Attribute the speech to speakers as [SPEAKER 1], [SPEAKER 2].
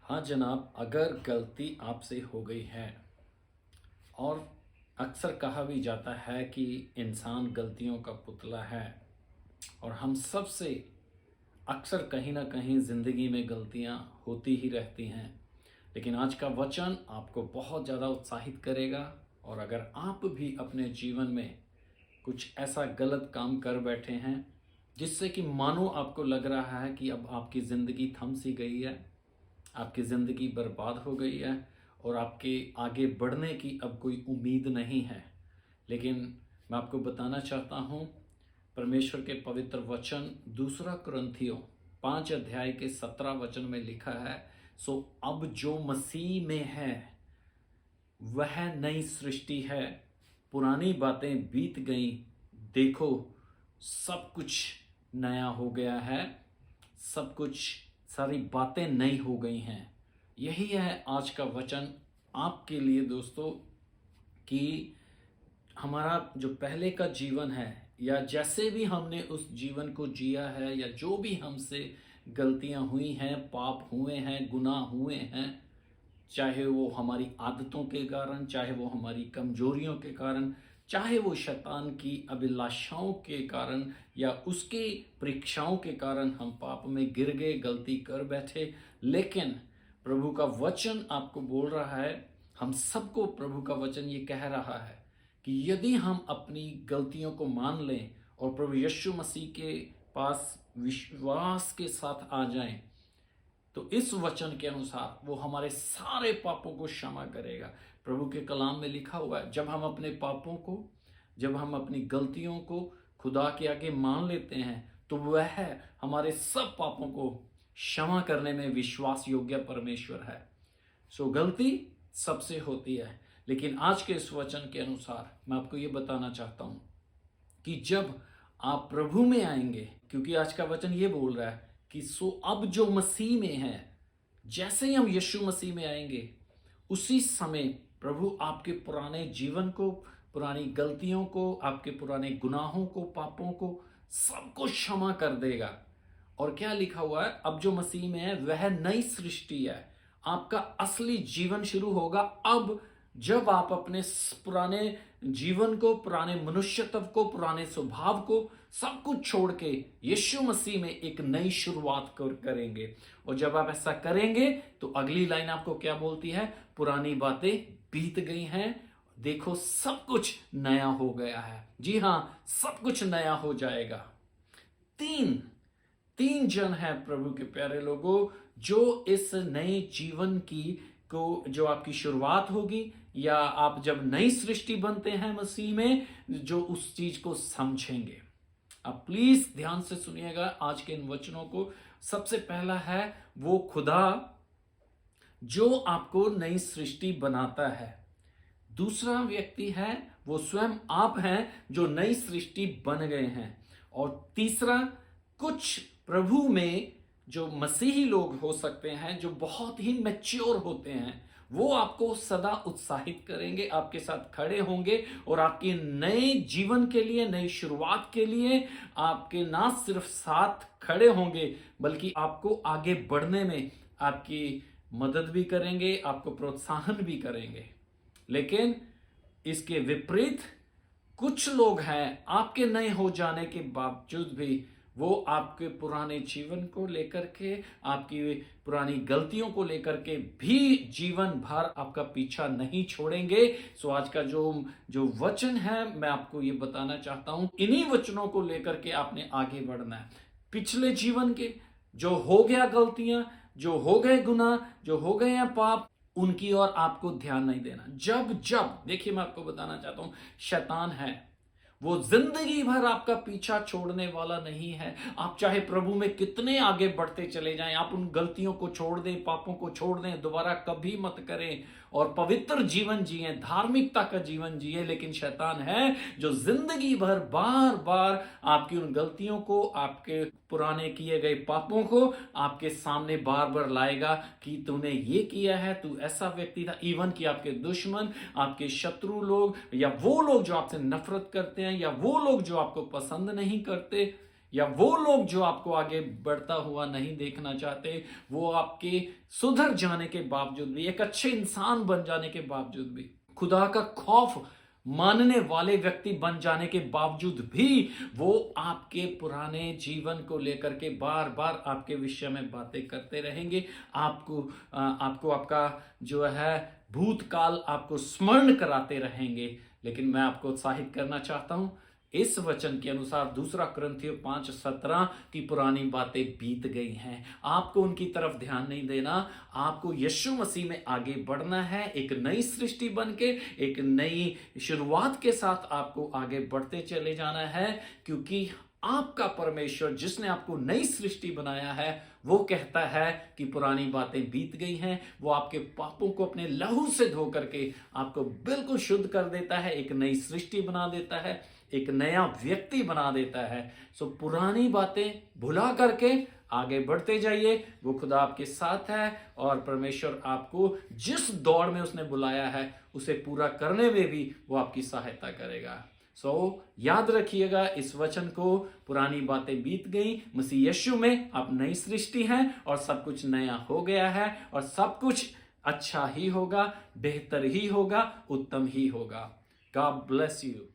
[SPEAKER 1] हाँ जनाब, अगर गलती आपसे हो गई है और अक्सर कहा भी जाता है कि इंसान गलतियों का पुतला है और हम सब से अक्सर कहीं ना कहीं ज़िंदगी में गलतियां होती ही रहती हैं। लेकिन आज का वचन आपको बहुत ज़्यादा उत्साहित करेगा। और अगर आप भी अपने जीवन में कुछ ऐसा गलत काम कर बैठे हैं जिससे कि मानो आपको लग रहा है कि अब आपकी ज़िंदगी थम सी गई है, आपकी ज़िंदगी बर्बाद हो गई है और आपके आगे बढ़ने की अब कोई उम्मीद नहीं है, लेकिन मैं आपको बताना चाहता हूँ परमेश्वर के पवित्र वचन दूसरा कुरिन्थियों 5 अध्याय के 17 वचन में लिखा है, सो अब जो मसीह में है वह नई सृष्टि है, पुरानी बातें बीत गई, देखो सब कुछ नया हो गया है, सब कुछ सारी बातें नई हो गई हैं। यही है आज का वचन आपके लिए दोस्तों, कि हमारा जो पहले का जीवन है या जैसे भी हमने उस जीवन को जिया है या जो भी हमसे गलतियां हुई हैं, पाप हुए हैं, गुनाह हुए हैं, चाहे वो हमारी आदतों के कारण, चाहे वो हमारी कमजोरियों के कारण, चाहे वो शैतान की अभिलाषाओं के कारण या उसकी परीक्षाओं के कारण हम पाप में गिर गए, गलती कर बैठे। लेकिन प्रभु का वचन आपको बोल रहा है, हम सबको प्रभु का वचन ये कह रहा है कि यदि हम अपनी गलतियों को मान लें और प्रभु यीशु मसीह के पास विश्वास के साथ आ जाएं, तो इस वचन के अनुसार वो हमारे सारे पापों को क्षमा करेगा। प्रभु के कलाम में लिखा हुआ है, जब हम अपने पापों को, जब हम अपनी गलतियों को खुदा के आगे मान लेते हैं तो वह हमारे सब पापों को क्षमा करने में विश्वास योग्य परमेश्वर है। सो गलती सबसे होती है, लेकिन आज के इस वचन के अनुसार मैं आपको ये बताना चाहता हूं कि जब आप प्रभु में आएंगे, क्योंकि आज का वचन ये बोल रहा है कि सो अब जो मसीह में है, जैसे ही हम यीशु मसीह में आएंगे उसी समय प्रभु आपके पुराने जीवन को, पुरानी गलतियों को, आपके पुराने गुनाहों को, पापों को, सबको क्षमा कर देगा। और क्या लिखा हुआ है, अब जो मसीह में है वह नई सृष्टि है। आपका असली जीवन शुरू होगा अब, जब आप अपने पुराने जीवन को, पुराने मनुष्यत्व को, पुराने स्वभाव को, सब कुछ छोड़ के यीशु मसीह में एक नई शुरुआत करेंगे। और जब आप ऐसा करेंगे तो अगली लाइन आपको क्या बोलती है, पुरानी बातें बीत गई हैं, देखो सब कुछ नया हो गया है। जी हां, सब कुछ नया हो जाएगा। तीन जन है प्रभु के प्यारे लोगों, जो इस नए जीवन की को, जो आपकी शुरुआत होगी या आप जब नई सृष्टि बनते हैं मसीह में, जो उस चीज को समझेंगे। अब प्लीज ध्यान से सुनिएगा आज के इन वचनों को। सबसे पहला है वो खुदा जो आपको नई सृष्टि बनाता है। दूसरा व्यक्ति है वो स्वयं आप हैं जो नई सृष्टि बन गए हैं। और तीसरा, कुछ प्रभु में जो मसीही लोग हो सकते हैं, जो बहुत ही मैच्योर होते हैं, वो आपको सदा उत्साहित करेंगे, आपके साथ खड़े होंगे और आपके नए जीवन के लिए, नई शुरुआत के लिए आपके ना सिर्फ साथ खड़े होंगे बल्कि आपको आगे बढ़ने में आपकी मदद भी करेंगे, आपको प्रोत्साहन भी करेंगे। लेकिन इसके विपरीत कुछ लोग हैं, आपके नए हो जाने के बावजूद भी वो आपके पुराने जीवन को लेकर के, आपकी पुरानी गलतियों को लेकर के भी जीवन भर आपका पीछा नहीं छोड़ेंगे। सो आज का जो वचन है, मैं आपको ये बताना चाहता हूं, इन्हीं वचनों को लेकर के आपने आगे बढ़ना है। पिछले जीवन के जो हो गया गलतियां, जो हो गए गुनाह, जो हो गए हैं पाप, उनकी ओर आपको ध्यान नहीं देना। जब देखिए, मैं आपको बताना चाहता हूं, शैतान है वो जिंदगी भर आपका पीछा छोड़ने वाला नहीं है। आप चाहे प्रभु में कितने आगे बढ़ते चले जाएं, आप उन गलतियों को छोड़ दें, पापों को छोड़ दें, दोबारा कभी मत करें और पवित्र जीवन जिए, धार्मिकता का जीवन जिए। लेकिन शैतान है जो जिंदगी भर बार बार आपकी उन गलतियों को, आपके पुराने किए गए पापों को आपके सामने बार बार लाएगा कि तूने ये किया है, तू ऐसा व्यक्ति था। इवन कि आपके दुश्मन, आपके शत्रु लोग या वो लोग जो आपसे नफरत करते हैं या वो लोग जो आपको पसंद नहीं करते, या वो लोग जो आपको आगे बढ़ता हुआ नहीं देखना चाहते, वो आपके सुधर जाने के बावजूद भी, एक अच्छे इंसान बन जाने के बावजूद भी, खुदा का खौफ मानने वाले व्यक्ति बन जाने के बावजूद भी वो आपके पुराने जीवन को लेकर के बार बार आपके विषय में बातें करते रहेंगे। आपको आपका जो है भूतकाल आपको स्मरण कराते रहेंगे। लेकिन मैं आपको उत्साहित करना चाहता हूं, इस वचन के अनुसार 2 कुरिन्थियों 5:17 की पुरानी बातें बीत गई हैं। आपको उनकी तरफ ध्यान नहीं देना, आपको यीशु मसीह में आगे बढ़ना है। एक नई सृष्टि बन के, एक नई शुरुआत के साथ आपको आगे बढ़ते चले जाना है, क्योंकि आपका परमेश्वर जिसने आपको नई सृष्टि बनाया है वो कहता है कि पुरानी बातें बीत गई हैं। वो आपके पापों को अपने लहू से धो करके आपको बिल्कुल शुद्ध कर देता है, एक नई सृष्टि बना देता है, एक नया व्यक्ति बना देता है। सो पुरानी बातें भुला करके आगे बढ़ते जाइए। वो खुदा आपके साथ है और परमेश्वर आपको जिस दौड़ में उसने बुलाया है उसे पूरा करने में भी वो आपकी सहायता करेगा। याद रखिएगा इस वचन को, पुरानी बातें बीत गई, मसीह यीशु में आप नई सृष्टि हैं और सब कुछ नया हो गया है और सब कुछ अच्छा ही होगा, बेहतर ही होगा, उत्तम ही होगा। God bless you.